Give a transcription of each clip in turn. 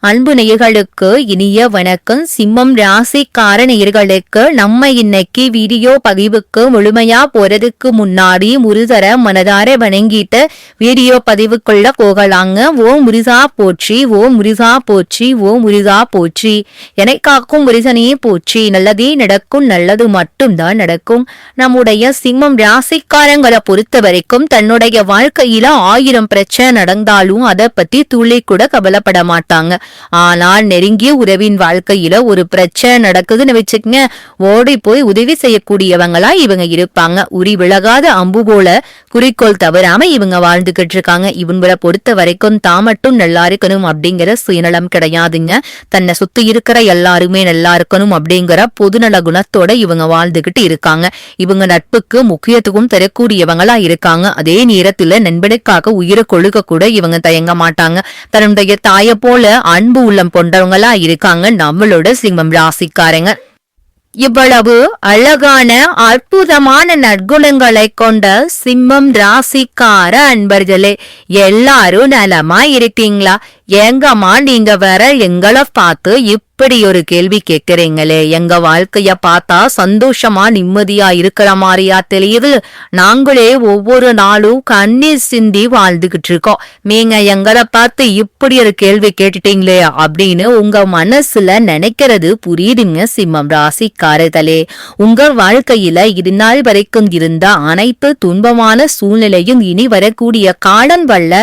அன்பு நேயர்களுக்கு இனிய வணக்கம். சிம்மம் ராசிக்கார நேயர்களுக்கு நம்ம இன்னைக்கு வீடியோ பதிவுக்கு முழுமையா போறதுக்கு முன்னாடி முருகர மனதார வணங்கிட்டு வீடியோ பதிவுக்குள்ள போகலாங்க. ஓம் முருகா போற்றி, ஓம் முருகா போற்றி, ஓம் முருகா போற்றி. என்னை காக்கும் முருகனே போற்றி. நல்லதே நடக்கும், நல்லது மட்டும்தான் நடக்கும். நம்முடைய சிம்மம் ராசிக்காரங்களை பொறுத்த வரைக்கும் தன்னுடைய வாழ்க்கையில 1000 பிரச்சனை நடந்தாலும் அதை பத்தி துளி கூட கவலைப்பட மாட்டாங்க. ஆனால் நெருங்கிய உறவின் வாழ்க்கையில ஒரு பிரச்சனை நடக்குதுன்னு வச்சுக்கங்க, ஓடி போய் உதவி செய்யக்கூடியவங்களா இவங்க இருப்பாங்க. உரி விலகாத அம்பு போல குறிக்கோள் தவறாம இவங்க வாழ்ந்துகிட்டு இருக்காங்க. இவங்களை பொறுத்த வரைக்கும் தான் மட்டும் நல்லா இருக்கணும் அப்படிங்கிற சுயநலம் கிடையாதுங்க. தன்னை சுத்தி இருக்கிற எல்லாருமே நல்லா இருக்கணும் அப்படிங்கிற பொதுநல குணத்தோட இவங்க வாழ்ந்துகிட்டு இருக்காங்க. இவங்க நட்புக்கு முக்கியத்துவம் தரக்கூடியவங்களா இருக்காங்க. அதே நேரத்துல நண்பனுக்காக உயிரை கொழுக்க கூட இவங்க தயங்க மாட்டாங்க. தன்னுடைய தாயை போல அன்பு உள்ளம் கொண்டவங்களா இருக்காங்க நம்மளோட சிம்மம் ராசிக்காரங்க. இவ்வளவு அழகான அற்புதமான நற்குணங்களை கொண்ட சிம்மம் ராசிக்கார அன்பர்களே, எல்லாரும் நலமா இருக்கீங்களா? எங்கம்மா நீங்க வேற எங்களை பார்த்து இப்படி ஒரு கேள்வி கேட்கிறீங்களே? எங்க வாழ்க்கைய பார்த்தா சந்தோஷமா நிம்மதியா இருக்கிற மாதிரியா தெரியுது? நாங்களே ஒவ்வொரு நாளும் கண்ணீர் சிந்தி வாழ்ந்துகிட்டு இருக்கோம். நீங்க எங்களை பார்த்து இப்படி ஒரு கேள்வி கேட்டுட்டீங்களே அப்படின்னு உங்க மனசுல நினைக்கிறது புரியுதுங்க சிம்மம் ராசிக்காரர்களே. உங்க வாழ்க்கையில இது நாள் வரைக்கும் இருந்த அனைத்து துன்பமான சூழ்நிலையும் இனி வரக்கூடிய காலம் வல்ல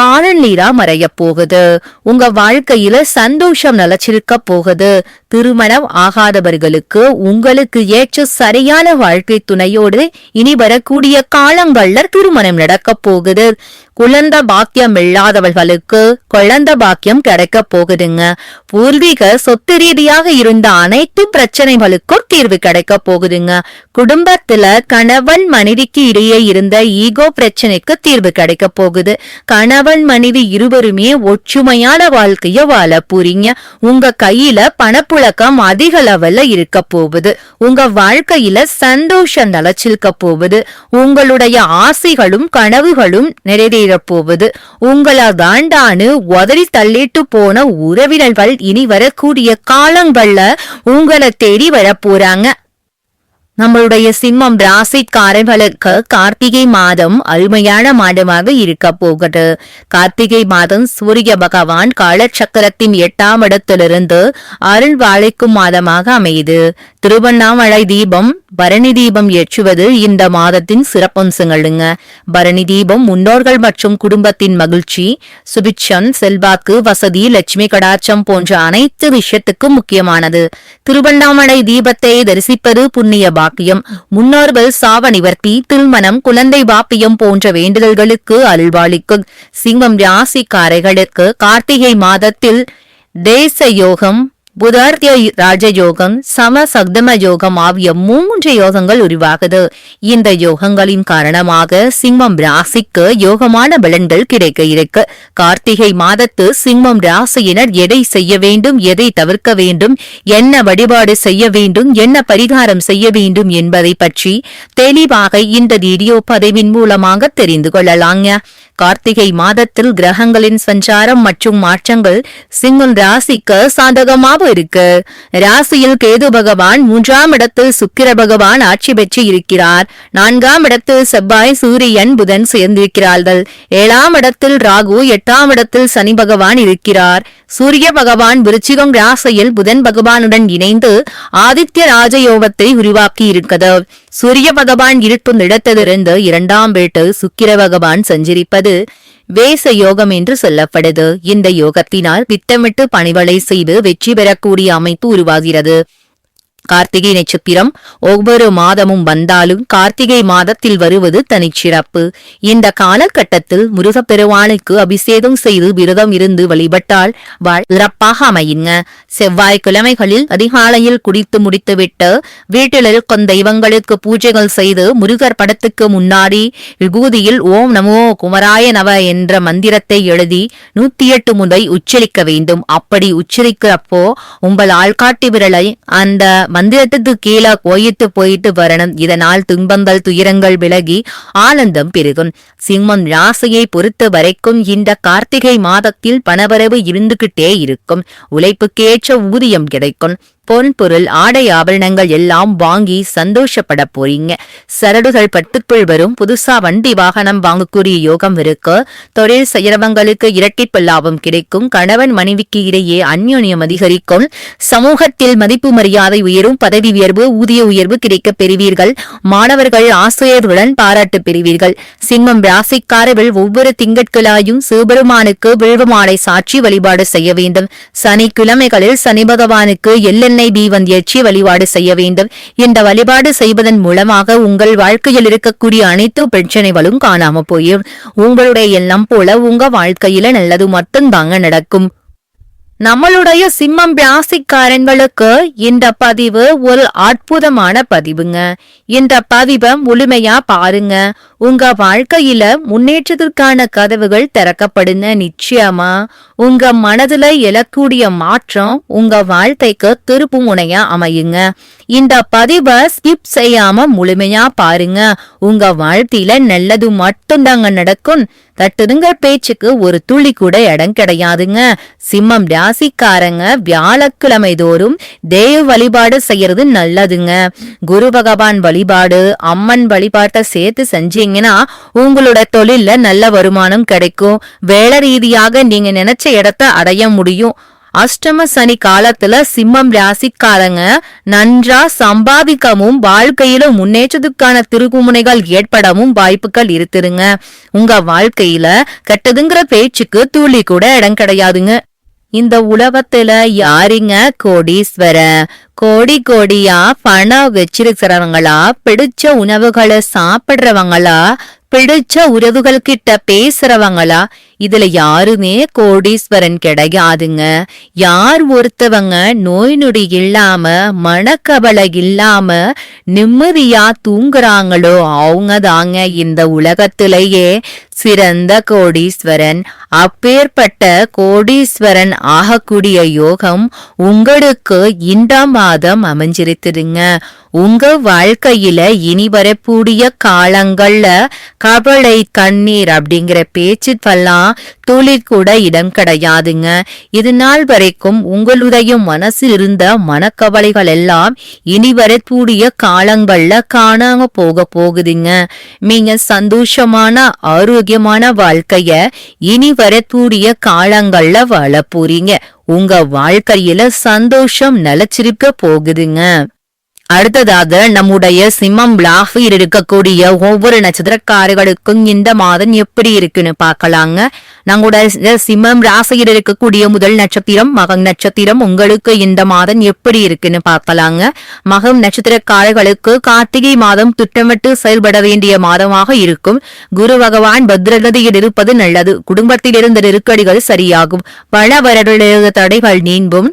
காணல் நீரா மறைய போகுது. உங்க வாழ்க்கையில சந்தோஷம் நிலைச்சிருக்க போகுது. திருமணம் ஆகாதவர்களுக்கு உங்களுக்கு ஏற்ற சரியான வாழ்க்கை துணையோடு இனி வரக்கூடிய காலங்கள்ல திருமணம் நடக்க போகுது. குழந்தை பாக்கியம் இல்லாதவர்களுக்கு குழந்தை பாக்கியம் கிடைக்க போகுதுங்க. பூர்வீக சொத்து ரீதியாக இருந்த அனைத்து பிரச்சனைகளுக்கும் தீர்வு கிடைக்க போகுதுங்க. குடும்பத்துல கணவன் மனைவிக்கு இடையே இருந்த ஈகோ பிரச்சனைக்கு தீர்வு கிடைக்க போகுது. கணவன் மனைவி இருவருமே ஒற்றுமையான வாழ்க்கைய வாழ போறீங்க. உங்க கையில பணப்புழக்கம் அதிக லெவல்ல இருக்க போகுது. உங்க வாழ்க்கையில சந்தோஷம் நிலைச்சிருக்க போகுது. உங்களுடைய ஆசைகளும் கனவுகளும் நிறைவேற போவது. உங்களை தாண்டானு உதறி தள்ளிட்டு போன உறவினர்கள் இனி வரக்கூடிய காலங்கள்ல உங்களை தேடி வர போறாங்க. நம்மளுடைய சிம்மம் ராசிக்காரர்களுக்கு கார்த்திகை மாதம் அருமையான மாதமாக இருக்க போகுது. கார்த்திகை மாதம் சூரிய பகவான் காலச்சக்கரத்தின் 8ஆம் இடத்திலிருந்து அருள் வாழைக்கும் மாதமாக அமையுது. திருவண்ணாமலை தீபம், பரணி தீபம் ஏற்றுவது இந்த மாதத்தின் சிறப்பம்சங்களுங்க. பரணி தீபம் முன்னோர்கள் மற்றும் குடும்பத்தின் மகிழ்ச்சி, சுபிட்சம், செல்வாக்கு, வசதி, லட்சுமி கடாட்சம் போன்ற அனைத்து விஷயத்துக்கும் முக்கியமானது. திருவண்ணாமலை தீபத்தை தரிசிப்பது புண்ணிய பாக்கியம். முன்னோர்கள் சாவ நிவர்த்தி, திருமணம், குழந்தை பாக்கியம் போன்ற வேண்டுதல்களுக்கு அருள்வாளிக்கும். சிம்மம் ராசிக்காரர்களுக்கு கார்த்திகை மாதத்தில் தேச யோகம், புதார்த்திய ராஜயோகம், சம சக்தம யோகம் ஆகிய 3 யோகங்கள் உருவாகுது. இந்த யோகங்களின் காரணமாக சிம்மம் ராசிக்கு யோகமான பலன்கள் கிடைக்க இருக்கு. கார்த்திகை மாதத்து சிம்மம் ராசியினர் எதை செய்ய வேண்டும், எதை தவிர்க்க வேண்டும், என்ன வழிபாடு செய்ய வேண்டும், என்ன பரிகாரம் செய்ய வேண்டும் என்பதை பற்றி தெளிவாக இந்த வீடியோ பதிவின் மூலமாக தெரிந்து கொள்ளலாங்க. கார்த்திகை மாதத்தில் கிரகங்களின் சஞ்சாரம் மற்றும் மாற்றங்கள் சிம்மம் ராசிக்கு சாதகமாக இருக்கு. ராசியில் கேது பகவான், 3ஆம் இடத்தில் சுக்கிர பகவான் ஆட்சி பெற்று இருக்கிறார். 4ஆம் இடத்தில் செவ்வாய், சூரியன், புதன் சேர்ந்திருக்கிறார்கள். 7ஆம் இடத்தில் ராகு, 8ஆம் இடத்தில் சனி பகவான் இருக்கிறார். சூரிய பகவான் விருச்சிகம் ராசியில் புதன் பகவானுடன் இணைந்து ஆதித்ய ராஜயோகத்தை உருவாக்கி இருக்கிறது. சூரிய பகவான் இருக்கும் இடத்திலிருந்து 2ஆம் வீட்டில் சுக்கிர பகவான் சஞ்சரிப்பது வேச யோகம் என்று சொல்லப்படுது. இந்த யோகத்தினால் திட்டமிட்டு பணிகளை செய்து வெற்றி பெறக்கூடிய அமைப்பு உருவாகிறது. கார்த்திகை நட்சத்திரம் ஒவ்வொரு மாதமும் வந்தாலும் கார்த்திகை மாதத்தில் வருவது தனிச்சிறப்பு. இந்த காலகட்டத்தில் முருகப்பெருமானுக்கு அபிஷேகம் செய்து விரதம் இருந்து வழிபட்டால் சிறப்பாக அமையுங்க. செவ்வாய்க்கிழமைகளில் அதிகாலையில் குடித்து முடித்துவிட்டு வீட்டில் இருக்கும் தெய்வங்களுக்கு பூஜைகள் செய்து முருகர் படத்துக்கு முன்னாடி விபூதியில் ஓம் நமோ குமராய நவ என்ற மந்திரத்தை எழுதி 108 முறை உச்சரிக்க வேண்டும். அப்படி உச்சரிக்கிறப்போ உங்கள் ஆள்காட்டி விரலை அந்த மந்திரத்துக்கு கீழே கோயிட்டு போயிட்டு வரணும். இதனால் துன்பங்கள் துயரங்கள் விலகி ஆனந்தம் பெருகும். சிம்மம் ராசியை பொறுத்த வரைக்கும் இந்த கார்த்திகை மாதத்தில் பணவரவு இருந்துகிட்டே இருக்கும். உழைப்புக்கேற்ற ஊதியம் கிடைக்கும். பொன் பொருள் ஆடை ஆபரணங்கள் எல்லாம் வாங்கி சந்தோஷப்பட போறீங்க. சரடுகள் பட்டுக்குள் வரும். புதுசா வண்டி வாகனம் வாங்கக்கூடிய யோகம் இருக்கு. தொழில் செய்யறவங்களுக்கு இரட்டிப்பு லாபம் கிடைக்கும். கணவன் மனைவிக்கு இடையே அந்யோன்யம் அதிகரிக்கும். சமூகத்தில் மதிப்பு மரியாதை உயரும். பதவி உயர்வு ஊதிய உயர்வு கிடைக்க பெறுவீர்கள். மாணவர்கள் ஆசிரியர்களுடன் பாராட்டு பெறுவீர்கள். சிம்மம் ராசிக்காரர்கள் ஒவ்வொரு திங்கட்களாயும் சிவபெருமானுக்கு வில்வமாலை சாட்சி வழிபாடு செய்ய வேண்டும். சனிக்கிழமைகளில் சனி பகவானுக்கு எள்ளெண்ணெய் தீபம் ஏற்றி வழிபாடு செய்ய வேண்டும். இந்த வழிபாடு செய்வதன் மூலமாக உங்கள் வாழ்க்கையில் இருக்கக்கூடிய அனைத்து பிரச்சனைகளும் காணாம போயும். உங்களுடைய எண்ணம் போல உங்க வாழ்க்கையில நல்லது மட்டும்தாங்க நடக்கும். நம்மளுடைய சிம்மம் ராசிக்காரங்களுக்கு இந்த பதிவு ஒரு அற்புதமான பதிவுங்க. இந்த பதிவை முழுமையா பாருங்க. உங்க வாழ்க்கையில முன்னேற்றத்திற்கான கதவுகள் திறக்கப்படுங்க. நிச்சயமா உங்க மனதுல எழக்கூடிய மாற்றம் உங்க வாழ்க்கைக்கு திருப்பு முனையா அமையுங்க. இந்த பதிவை ஸ்கிப் செய்யாம முழுமையா பாருங்க. உங்க வாழ்க்கையில நல்லது மட்டும்தாங்க நடக்கும். தட்டுதுங்க பேச்சுக்கு ஒரு துளி கூட இடம் கிடையாதுங்க. சிம்மம் ராசிக்காரங்க வியாழக்கிழமை தோறும் தேவ வழிபாடு செய்யறது நல்லதுங்க. குரு பகவான் வழிபாடு அம்மன் வழிபாட்டை சேர்த்து செஞ்சீங்கன்னா உங்களோட தொழில்ல நல்ல வருமானம் கிடைக்கும். வேலை ரீதியாக நீங்க நினைச்ச இடத்தை அடைய முடியும். அஷ்டம சனி காலத்துல சிம்மம் ராசிக்காரங்க நன்றா சம்பாதிக்கவும் வாழ்க்கையில முன்னேற்றத்துக்கான திருப்புமுனைகள் ஏற்படவும் வாய்ப்புகள் இருக்குதுங்க. உங்க வாழ்க்கையில கெட்டதுங்கிற பேச்சுக்கு துளி கூட இடம் கிடையாதுங்க. இந்த உலகத்துல யாருங்க கோடீஸ்வரன்? கோடி கோடியா பணம் வச்சிருக்கிறவங்களா? பிடிச்ச உணவுகளை சாப்பிடுறவங்களா? பிடிச்ச உறவுகள் கிட்ட பேசுறவங்களா? இதுல யாருமே கோடீஸ்வரன் கிடையாதுங்க. யார் ஒருத்தவங்க நோய் நொடி இல்லாம மனக்கவலை இல்லாம நிம்மதியா தூங்குறாங்களோ அவங்க தாங்க இந்த உலகத்திலேயே சிறந்த கோடீஸ்வரன். அப்பேற்பட்ட கோடீஸ்வரன் ஆகக்கூடிய யோகம் உங்களுக்கு இந்த மாதம் அமைஞ்சிருக்குதுங்க. உங்க வாழ்க்கையில இனி வரக்கூடிய காலங்கள்ல கவலை கண்ணீர் அப்படிங்கிற பேச்சுக்கெல்லாம் துளி கூட இடம் கிடையாதுங்க. இது நாள் வரைக்கும் உங்களுடைய மனசில் இருந்த மனக்கவலைகள் எல்லாம் இனி வரக்கூடிய காலங்கள்ல காணாம போகுதுங்க. நீங்க சந்தோஷமான ஆரோக்கியமான வாழ்க்கைய இனி வரக்கூடிய காலங்கள்ல வாழ போறீங்க. உங்க வாழ்க்கையில சந்தோஷம் நிலைச்சிருக்க போகுதுங்க. அடுத்ததாக நம்முடைய சிம்மம் ராசியில் இருக்கக்கூடிய ஒவ்வொரு நட்சத்திரக்காரர்களுக்கும் இந்த மாதம் எப்படி இருக்குன்னு பார்க்கலாங்க. நம்முடைய சிம்மம் ராசியில் இருக்கக்கூடிய முதல் நட்சத்திரம் மகம் நட்சத்திரம். உங்களுக்கு இந்த மாதம் எப்படி இருக்குன்னு பார்க்கலாங்க. மகம் நட்சத்திரக்காரர்களுக்கு கார்த்திகை மாதம் திட்டமிட்டு செயல்பட வேண்டிய மாதமாக இருக்கும். குரு பகவான் பத்ரகதியில் இருப்பது நல்லது. குடும்பத்தில் இருந்த நெருக்கடிகள் சரியாகும். பல வருட தடைகள் நீங்கும்.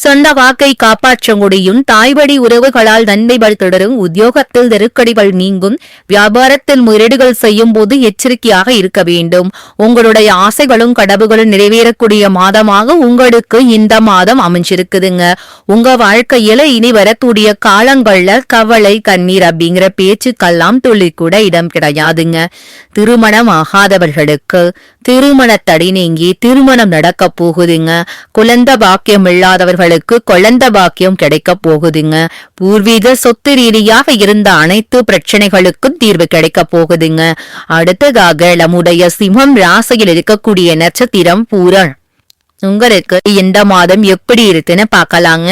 சொந்த வாக்கை காப்பாற்ற முடியும். தாய்வழி உறவுகளால் நன்மைகள் தொடரும். உத்தியோகத்தில் நெருக்கடிகள் நீங்கும். வியாபாரத்தில் முறையீடுகள் செய்யும் போது எச்சரிக்கையாக இருக்க வேண்டும். உங்களுடைய ஆசைகளும் கனவுகளும் நிறைவேறக்கூடிய மாதமாக உங்களுக்கு இந்த மாதம் அமைஞ்சிருக்குதுங்க. உங்க வாழ்க்கையில இனி வரக்கூடிய காலங்கள்ல கவலை கண்ணீர் அப்படிங்கிற பேச்சுக்கெல்லாம் துளி கூட இடம் கிடையாதுங்க. திருமணம் ஆகாதவர்களுக்கு திருமண தடை நீங்கி திருமணம் நடக்க போகுதுங்க. குழந்தை பாக்கியம் இல்லாதவர்களுக்கு குழந்தை பாக்கியம் கிடைக்க போகுதுங்க. பூர்வீக சொத்து ரீதியாக இருந்த அனைத்து பிரச்சனைகளுக்கும் தீர்வு கிடைக்க போகுதுங்க. அடுத்ததாக நம்முடைய சிம்மம் ராசியில் இருக்கக்கூடிய நட்சத்திரம் பூரம். உங்களுக்கு இந்த மாதம் எப்படி இருக்குன்னு பார்க்கலாங்க.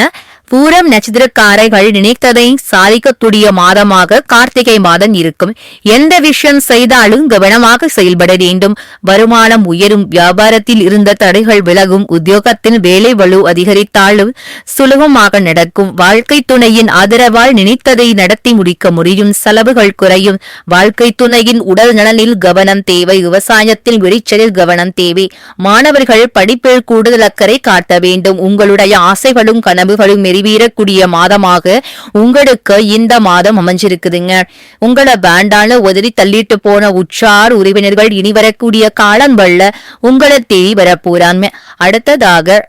பூரம் நட்சத்திரக்காரர்கள் நினைத்ததை சாதிக்கக்கூடிய மாதமாக கார்த்திகை மாதம் இருக்கும். எந்த விஷயம் செய்தாலும் கவனமாக செயல்பட வேண்டும். வருமானம் உயரும். வியாபாரத்தில் இருந்த தடைகள் விலகும். உத்தியோகத்தில் வேலை வலு அதிகரித்தாலும் சுலபமாக நடக்கும். வாழ்க்கை துணையின் ஆதரவால் நினைத்ததை நடத்தி முடிக்க முடியும். செலவுகள் குறையும். வாழ்க்கை துணையின் உடல் நலனில் கவனம் தேவை. விவசாயத்தில் விளைச்சலில் கவனம் தேவை. மாணவர்கள் படிப்பில் கூடுதல் அக்கறை காட்ட வேண்டும். உங்களுடைய ஆசைகளும் கனவுகளும் வீரக்கூடிய மாதமாக உங்களுக்கு இந்த மாதம் அமைஞ்சிருக்குதுங்க. உங்களை வேண்டான உதறி தள்ளிட்டு போன உற்றார் உறவினர்கள் இனி வரக்கூடிய காலங்கள்ல உங்களை தேடி வரப்போறாங்க. அடுத்ததாக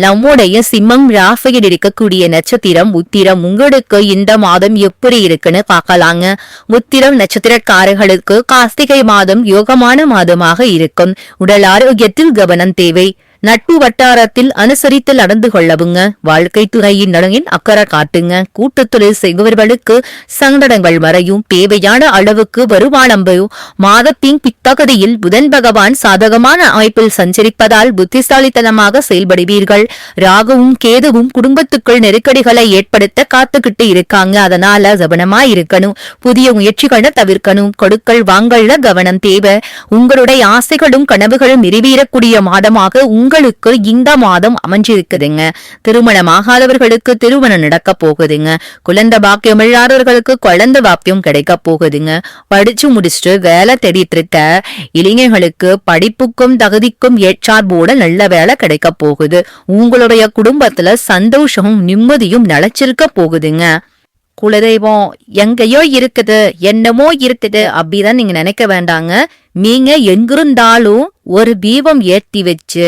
நம்முடைய சிம்மம் ராசியில் இருக்கக்கூடிய நட்சத்திரம் உத்திரம். உங்களுக்கு இந்த மாதம் எப்படி இருக்குன்னு பார்க்கலாங்க. உத்திரம் நட்சத்திரக்காரர்களுக்கு கார்த்திகை மாதம் யோகமான மாதமாக இருக்கும். உடல் ஆரோக்கியத்தில் கவனம் தேவை. நட்பு வட்டாரத்தில் அனுசரித்து நடந்து கொள்ளவுங்க. வாழ்க்கை துறையின் நலனில் அக்கறை காட்டுங்க. கூட்டுத்தொழில் செய்பவர்களுக்கு சங்கடங்கள் மறையும். தேவையான அளவுக்கு வருமானம் வரும். மாதத்தின் பிற்பகுதியில் புதன் பகவான் சாதகமான அமைப்பில் சஞ்சரிப்பதால் புத்திசாலித்தனமாக செயல்படுவீர்கள். ராகுவும் கேதுவும் குடும்பத்துக்குள் நெருக்கடிகளை ஏற்படுத்த காத்துக்கிட்டு இருக்காங்க. அதனால கவனமா இருக்கணும். புதிய முயற்சிகளை தவிர்க்கணும். கொடுக்கல் வாங்கல்ல கவனம் தேவை. உங்களுடைய ஆசைகளும் கனவுகளும் நிறைவேறக்கூடிய மாதமாக உங்களுக்கு இந்த மாதம் அமைஞ்சிருக்குதுங்க. திருமணமாகாதவர்களுக்கு திருமணம் நடக்க போகுதுங்க. குழந்தை பாக்கியம் இல்லாதவர்களுக்கு குழந்தை பாக்கியம் கிடைக்க போகுதுங்க. படிச்சு முடிச்சுட்டு வேலை தேடிட்டு இருக்க இளைஞர்களுக்கு படிப்புக்கும் தகுதிக்கும் ஏற்றார் போல நல்ல வேலை கிடைக்க போகுது. உங்களுடைய குடும்பத்துல சந்தோஷமும் நிம்மதியும் நிலைச்சிருக்க போகுதுங்க. குலதெய்வம் எங்கேயோ இருக்குது, என்னமோ இருக்குது அப்படிதான் நீங்க நினைக்க வேண்டாங்க. நீங்க எங்கிருந்தாலும் ஒரு தீபம் ஏற்றி வச்சு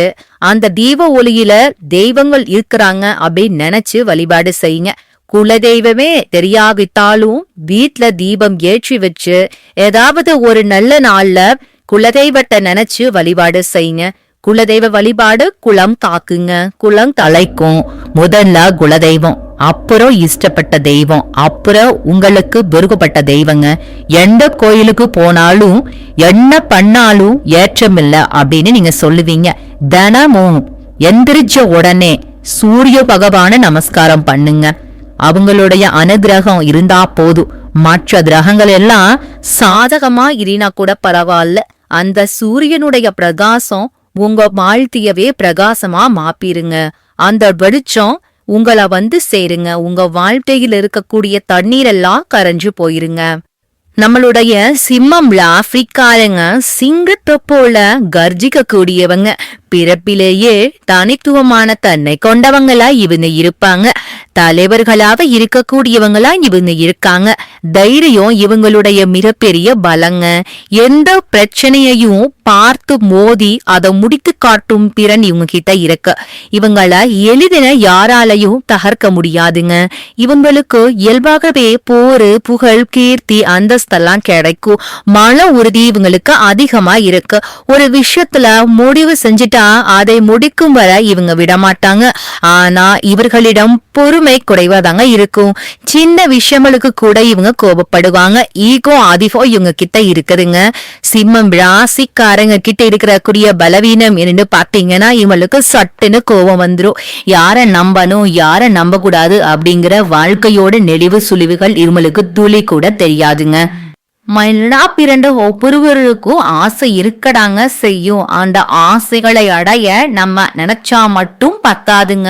அந்த தீப ஒளியில தெய்வங்கள் இருக்கிறாங்க அப்படின்னு நினைச்சு வழிபாடு செய்யுங்க. குலதெய்வமே தெரியாவிட்டாலும் வீட்டுல தீபம் ஏற்றி வச்சு ஏதாவது ஒரு நல்ல நாள்ல குலதெய்வத்தை நினைச்சு வழிபாடு செய்யுங்க. குலதெய்வ வழிபாடு குலம் காக்குங்க, குலம் தலைக்கும். முதல்ல குலதெய்வம், அப்புறம் இஷ்டப்பட்ட தெய்வம், அப்புறம் உங்களுக்கு விருப்பப்பட்ட தெய்வங்க. எந்த கோயிலுக்கு போனாலும் என்ன பண்ணாலும் ஏற்றமில்ல அப்படின்னு நீங்க சொல்லுவீங்க. தினமும் எந்திரிச்ச உடனே சூரிய பகவான நமஸ்காரம் பண்ணுங்க. அவங்களுடைய அனுகிரகம் இருந்தா போதும். மற்ற கிரகங்கள் எல்லாம் சாதகமா இருனா கூட பரவாயில்ல. அந்த சூரியனுடைய பிரகாசம் உங்க வாழ்க்கையவே பிரகாசமா மாப்பிருங்க. அந்த வெளிச்சம் உங்களை வந்து சேருங்க. உங்க வாழ்க்கையில் இருக்கக்கூடிய தண்ணீர் எல்லாம் கரைஞ்சு போயிருங்க. நம்மளுடைய சிம்மம் ராசிக்காரங்க சிங்கத்தை போல கர்ஜிக்க கூடியவங்க. பிறப்பிலேயே தனித்துவமான தன்னை கொண்டவங்களா இவங்க இருப்பாங்க. தலைவர்களாக இருக்கக்கூடியவங்களா இவங்க இருக்காங்க. தைரியம் இவங்களுடைய மிகப்பெரிய பலங்க. எந்த பிரச்சனையையும் பார்த்து மோதி அதை முடித்து காட்டும் திறன் இவங்க கிட்ட இருக்கு. இவங்கள எளிதின யாராலையும் தகர்க்க முடியாதுங்க. இவங்களுக்கு இயல்பாகவே போரு, புகழ், கீர்த்தி, அந்தஸ்தெல்லாம் கிடைக்கும். மன உறுதி இவங்களுக்கு அதிகமா இருக்கு. ஒரு விஷயத்துல முடிவு செஞ்சுட்டா அதை முடிக்கும் வரை இவங்க விடமாட்டாங்க. ஆனா இவர்களிடம் பொறுமை குறைவாதாங்க இருக்கும். சின்ன விஷயங்களுக்கு கூட இவங்க கோபப்படுவாங்க. ஈகோ அதிகம் இவங்க கிட்ட இருக்குதுங்க. சிம்மம் ராசிக்காரங்க கிட்ட இருக்கிற பலவீனம் என்னன்னு பாத்தீங்கன்னா இவங்களுக்கு சட்டுன்னு கோபம் வந்துரும். யார நம்பணும் யார நம்ப கூடாது அப்படிங்கிற வாழ்க்கையோட நெளிவு சுழிவுகள் இவங்களுக்கு துளி கூட தெரியாதுங்க. மல்லா பிறந்த ஒவ்வொருவருக்கும் ஆசை இருக்கடாங்க செய்யும். அந்த ஆசைகளை அடைய நம்ம நினைச்சா மட்டும் பத்தாதுங்க.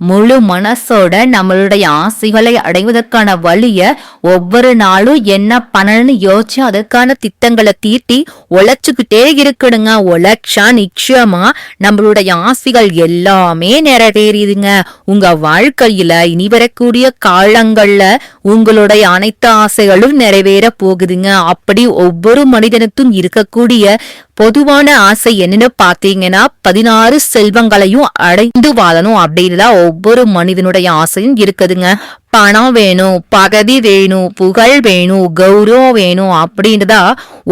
முழு மனசோட நம்மளுடைய ஆசைகளை அடைவதற்கான வழிய ஒவ்வொரு நாளும் என்ன பண்ணணும்னு யோசிச்சு அதற்கான திட்டங்களை தீட்டி உழைச்சுக்கிட்டே இருக்கணுங்க. உழைச்சா நிச்சயமா நம்மளுடைய ஆசைகள் எல்லாமே நிறைவேறிதுங்க. உங்க வாழ்க்கையில இனி வரக்கூடிய காலங்கள்ல உங்களுடைய அனைத்து ஆசைகளும் நிறைவேற போகுதுங்க. அப்படி ஒவ்வொரு மனிதனுக்கும் இருக்கக்கூடிய பொதுவான ஆசை என்னன்னு பாத்தீங்கன்னா 16 செல்வங்களையும் அடைந்து வாழணும் அப்படின்னுதான் ஒவ்வொரு மனிதனுடைய ஆசையும் இருக்குதுங்க. பணம் வேணும், பதவி வேணும், புகழ் வேணும், கௌரவம் வேணும் அப்படின்றதா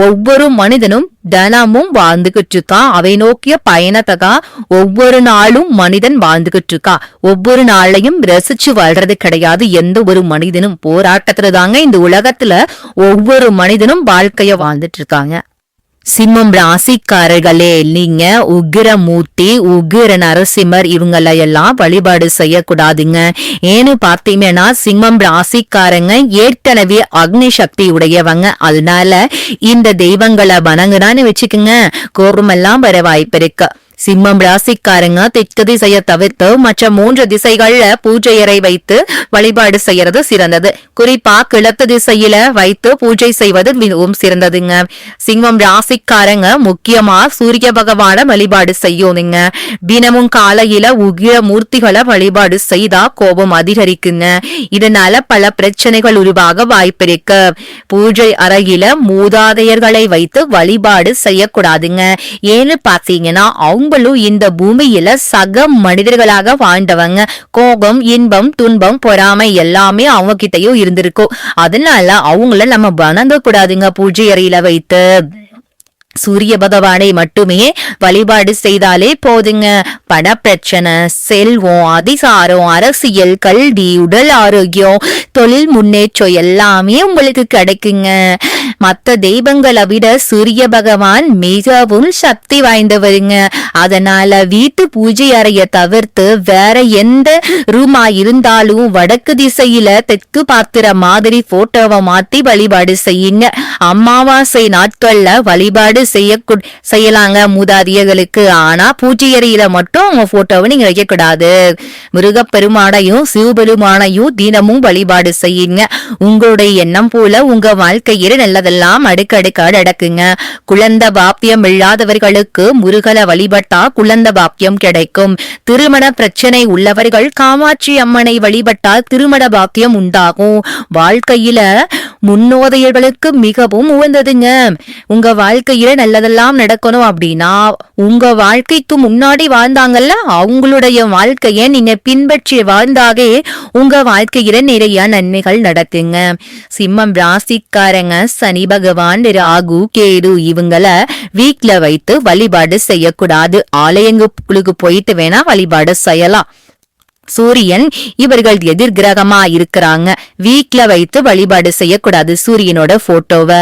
ஒவ்வொரு மனிதனும் தினமும் வாழ்ந்துகிட்டு இருக்கா. அவை நோக்கிய பயணத்தை தான் ஒவ்வொரு நாளும் மனிதன் வாழ்ந்துகிட்டு இருக்கா. ஒவ்வொரு நாளையும் ரசிச்சு வாழ்றது கிடையாது. எந்த ஒரு மனிதனும் போராட்டத்துல தாங்க இந்த உலகத்துல ஒவ்வொரு மனிதனும் வாழ்க்கைய வாழ்ந்துட்டு இருக்காங்க. சிம்மம் ராசிக்காரர்களே, நீங்க உக்கிரமூர்த்தி, உக்கிர நரசிம்மர் இவங்களையெல்லாம் வழிபாடு செய்யக்கூடாதுங்க. ஏன்னு பார்த்தீங்கன்னா சிம்மம் ராசிக்காரங்க ஏற்கனவே அக்னி சக்தி உடையவங்க. அதனால இந்த தெய்வங்களை வணங்குனான்னு வச்சுக்கோங்க, கோபமெல்லாம் வர வாய்ப்பு இருக்கு. சிம்மம் ராசிக்காரங்க தெற்கு திசையை தவிர்த்து மற்ற 3 திசைகள்ல பூஜை அறை வைத்து வழிபாடு செய்யறது சிறந்தது. குறிப்பா கிழக்கு திசையில வைத்து பூஜை செய்வது மிகவும் சிறந்ததுங்க. சிம்மம் ராசிக்காரங்க முக்கியமா சூரிய பகவான வழிபாடு செய்யுங்க. தினமும் காலையில உகிர மூர்த்திகளை வழிபாடு செய்தா கோபம் அதிகரிக்குங்க. இதனால பல பிரச்சனைகள் உருவாக வாய்ப்பிருக்கு. பூஜை அறையில மூதாதையர்களை வைத்து வழிபாடு செய்யக்கூடாதுங்க. ஏன்னு பாத்தீங்கன்னா அவங்க அவங்களும் இந்த பூமியில சக மனிதர்களாக வாழ்ந்தவங்க. கோபம், இன்பம், துன்பம், பொறாமை எல்லாமே அவங்க கிட்டயும் இருந்திருக்கும். அதனால அவங்கள நம்ம வணங்க கூடாதுங்க. பூஜை அறையில வைத்து சூரிய பகவானை மட்டுமே வழிபாடு செய்தாலே போதுங்க. பண பிரச்சனை, செல்வம், அதிகாரம், அரசியல், கல்வி, உடல் ஆரோக்கியம், தொழில் முன்னேற்றம் எல்லாமே உங்களுக்கு கிடைக்குங்க. மற்ற தெய்வங்களை விட சூரிய பகவான் மிகவும் சக்தி வாய்ந்தவருங்க. அதனால வீட்டு பூஜை அறைய தவிர்த்து வேற எந்த ரூமா இருந்தாலும் வடக்கு திசையில தெற்கு பார்க்கிற மாதிரி போட்டோவை மாத்தி வழிபாடு செய்யுங்க. அமாவாசை நாட்கள்ல வழிபாடு செய்யலாங்க மூதாதியர்களுக்கு. ஆனா பூஜை அறையில மட்டும் அவங்க போட்டோவை நீங்க வைக்க கூடாது. முருகப்பெருமானையும் சிவபெருமானையும் தினமும் வழிபாடு செய்யுங்க. உங்களுடைய எண்ணம் போல உங்க வாழ்க்கையில நல்லதெல்லாம் அடுக்கடுக்க நடக்குங்க. குழந்தை பாக்கியம் இல்லாதவர்களுக்கு முருகனை வழிபட்டா குழந்தை பாக்கியம் கிடைக்கும். திருமண பிரச்சனை உள்ளவர்கள் காமாட்சி அம்மனை வழிபட்டால் திருமண பாக்கியம் உண்டாகும். வாழ்க்கையில முன்னோதையர்களுக்கு மிகவும் உகந்ததுங்க. உங்க வாழ்க்கையில நல்லதெல்லாம் நடக்கணும் அப்படின்னா உங்க வாழ்க்கைக்கு முன்னாடி வாழ்ந்தாங்கல்ல அவங்களுடைய வாழ்க்கைய நீங்க பின்பற்றி வாழ்ந்தாவே உங்க வாழ்க்கையில நிறைய நன்மைகள் நடக்குங்க. சிம்மம் ராசிக்காரங்க சனி பகவான், ராகு, கேது இவங்கள வீட்ல வைத்து வழிபாடு செய்யக்கூடாது. ஆலயங்களுக்கு போயிட்டு வேணா வழிபாடு செய்யலாம். சூரியன் இவர்கள் எதிர் கிரகமா இருக்கிறாங்க. வீட்ல வைத்து வழிபாடு செய்யக்கூடாது. சூரியனோட போட்டோவை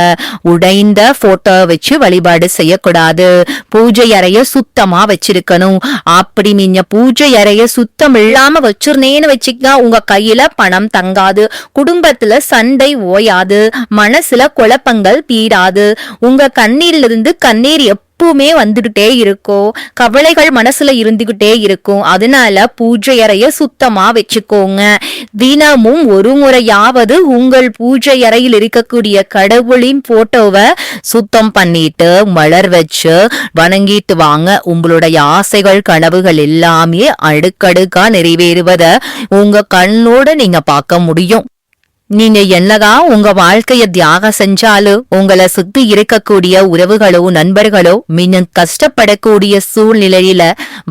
உடைந்த போட்டோ வச்சு வழிபாடு செய்யக்கூடாது. பூஜை அறைய சுத்தமா வச்சிருக்கணும். அப்படி நீங்க பூஜை அறைய சுத்தம் இல்லாம வச்சிருந்தேன்னு வச்சுக்கா உங்க கையில பணம் தங்காது, குடும்பத்துல சண்டை ஓயாது, மனசுல குழப்பங்கள் தீராது, உங்க கண்ணீரிலிருந்து கண்ணீர் எப்பவுமே வந்துகிட்டே இருக்கும், கவலைகள் மனசுல இருந்துகிட்டே இருக்கும். அதனால பூஜை அறைய சுத்தமா வச்சுக்கோங்க. தினமும் ஒரு முறையாவது உங்கள் பூஜை அறையில் இருக்கக்கூடிய கடவுளின் போட்டோவை சுத்தம் பண்ணிட்டு மலர் வச்சு வணங்கிட்டு வாங்க. உங்களுடைய ஆசைகள் கனவுகள் எல்லாமே அடுக்கடுக்கா நிறைவேறுவத உங்க கண்ணோட நீங்க பார்க்க முடியும். நீங்க என்னதான் உங்க வாழ்க்கைய தியாகம் செஞ்சாலும் உங்களை சுத்தி இருக்கக்கூடிய உறவுகளோ நண்பர்களோ மின்னும் கஷ்டப்படக்கூடிய சூழ்நிலையில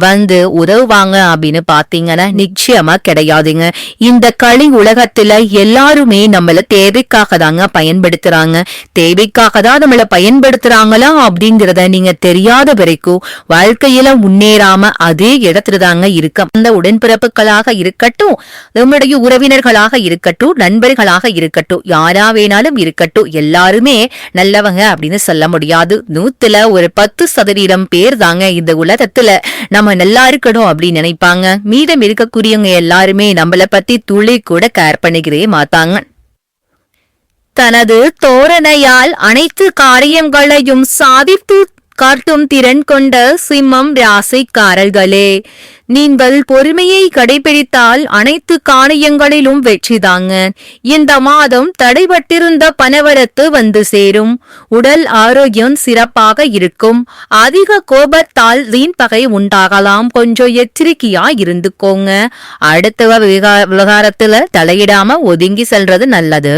வந்து உதவுவாங்க அப்படின்னு பாத்தீங்கன்னா நிச்சயமா கிடையாதுங்க. இந்த களி உலகத்துல எல்லாருமே நம்மள தேவைக்காக தாங்க பயன்படுத்துறாங்க. தேவைக்காக தான் நம்மள பயன்படுத்துறாங்களா அப்படிங்கறத நீங்க தெரியாத வரைக்கும் வாழ்க்கையில முன்னேறாம அதே இடத்துல தாங்க இருக்க. அந்த உடன்பிறப்புகளாக இருக்கட்டும், நம்முடைய உறவினர்களாக இருக்கட்டும், நண்பர்களாக இருக்கட்டும், யாரா வேணாலும் இருக்கட்டும், எல்லாருமே நல்லவங்க அப்படின்னு சொல்ல முடியாது. 100ல ஒரு 10% பேர் தாங்க இந்த உலகத்துல நம்ம நல்லா இருக்கணும் அப்படின்னு நினைப்பாங்க. மீதம் இருக்கக்கூடியவங்க எல்லாருமே நம்மளை பத்தி துளி கூட கேர் பண்ணிக்கிறே மாட்டாங்க. தனது தோரணையால் அனைத்து காரியங்களையும் சாதித்து காட்டும் திறன் கொண்ட சிம்மம் ராசிக்காரர்களே, நீங்கள் பொறுமையை கடைபிடித்தால் அனைத்து காரியங்களிலும் வெற்றிதாங்க. இந்த மாதம் தடைபட்டிருந்த பணவரத்து வந்து சேரும். உடல் ஆரோக்கியம் சிறப்பாக இருக்கும். அதிக கோபத்தால் வீண் பகை உண்டாகலாம். கொஞ்சம் எச்சரிக்கையா இருந்துக்கோங்க. அடுத்த விவகாரத்துல தலையிடாம ஒதுங்கி செல்றது நல்லது.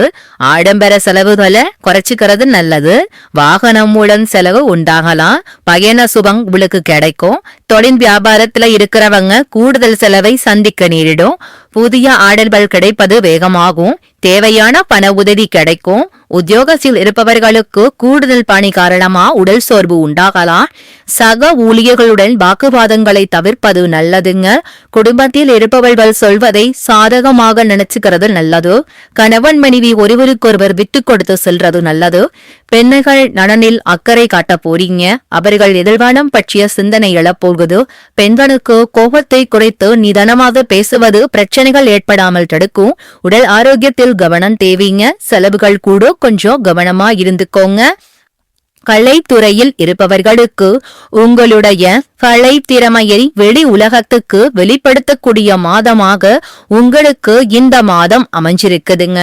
ஆடம்பர செலவுகளை குறைச்சிக்கிறது நல்லது. வாகனம் மூலம் செலவு உண்டாகலாம். பயண சுபம் உங்களுக்கு கிடைக்கும். தொழில் வியாபாரத்துல இருக்கிறவங்க கூடுதல் செலவை சந்திக்க நேரிடும். புதிய ஆர்டர்கள் கிடைப்பது வேகமாகும். தேவையான பண உதவி கிடைக்கும். உத்தியோகத்தில் இருப்பவர்களுக்கு கூடுதல் பணி காரணமா உடல் சோர்வு உண்டாகலாம். சக ஊழியர்களுடன் வாக்குவாதங்களை தவிர்ப்பது நல்லதுங்க. குடும்பத்தில் இருப்பவர்கள் சொல்வதை சாதகமாக நினைச்சுக்கிறது நல்லது. கணவன் மனைவி ஒருவருக்கொருவர் விட்டு கொடுத்து செல்றது நல்லது. பெண்கள் நலனில் அக்கறை காட்ட போறீங்க. அவர்கள் எதிர்காலம் பற்றிய சிந்தனை எழப்போகுது. பெண்களுக்கு கோபத்தை குறைத்து நிதானமாக பேசுவது பிரச்சனைகள் ஏற்படாமல் தடுக்கும். உடல் ஆரோக்கியத்தில் கவனம் தேவைங்க. செலவுகள் கூட கொஞ்சம் கவனமா இருந்துக்கோங்க. கலைத்துறையில் இருப்பவர்களுக்கு உங்களுடைய கலை திறமையை வெளி உலகத்துக்கு வெளிப்படுத்தக்கூடிய மாதமாக உங்களுக்கு இந்த மாதம் அமைஞ்சிருக்குதுங்க.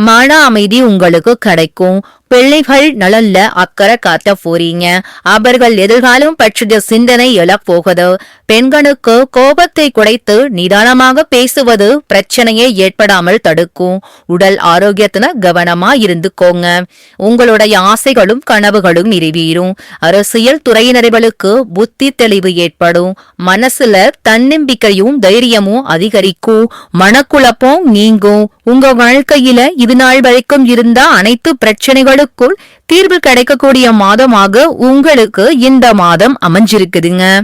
மன அமைதி உங்களுக்கு கிடைக்கும். பிள்ளைகள் நலன்ல அக்கறை காட்ட போறீங்க. அவர்கள் எதிர்காலம் பற்றிய சிந்தனை எழப்போகுது. பெண்களுக்கு கோபத்தை குறைத்து நிதானமாக பேசுவது பிரச்சனையை ஏற்படாமல் தடுக்கும். உடல் ஆரோக்கியத்துல கவனமா இருந்துக்கோங்க. உங்களுடைய ஆசைகளும் கனவுகளும் நிறைவேறும். அரசியல் துறையினர்களுக்கு புத்தி தெளிவு ஏற்படும். மனசுல தன்னம்பிக்கையும் தைரியமும் அதிகரிக்கும். மனக்குழப்பம் நீங்கும். உங்க வாழ்க்கையில இது நாள் வரைக்கும் இருந்த அனைத்து பிரச்சனைகளுக்குள் தீர்வு கிடைக்கக்கூடிய மாதமாக உங்களுக்கு இந்த மாதம் அமைஞ்சிருக்குதுங்க.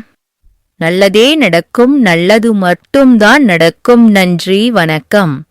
நல்லதே நடக்கும். நல்லது மட்டும்தான் நடக்கும். நன்றி, வணக்கம்.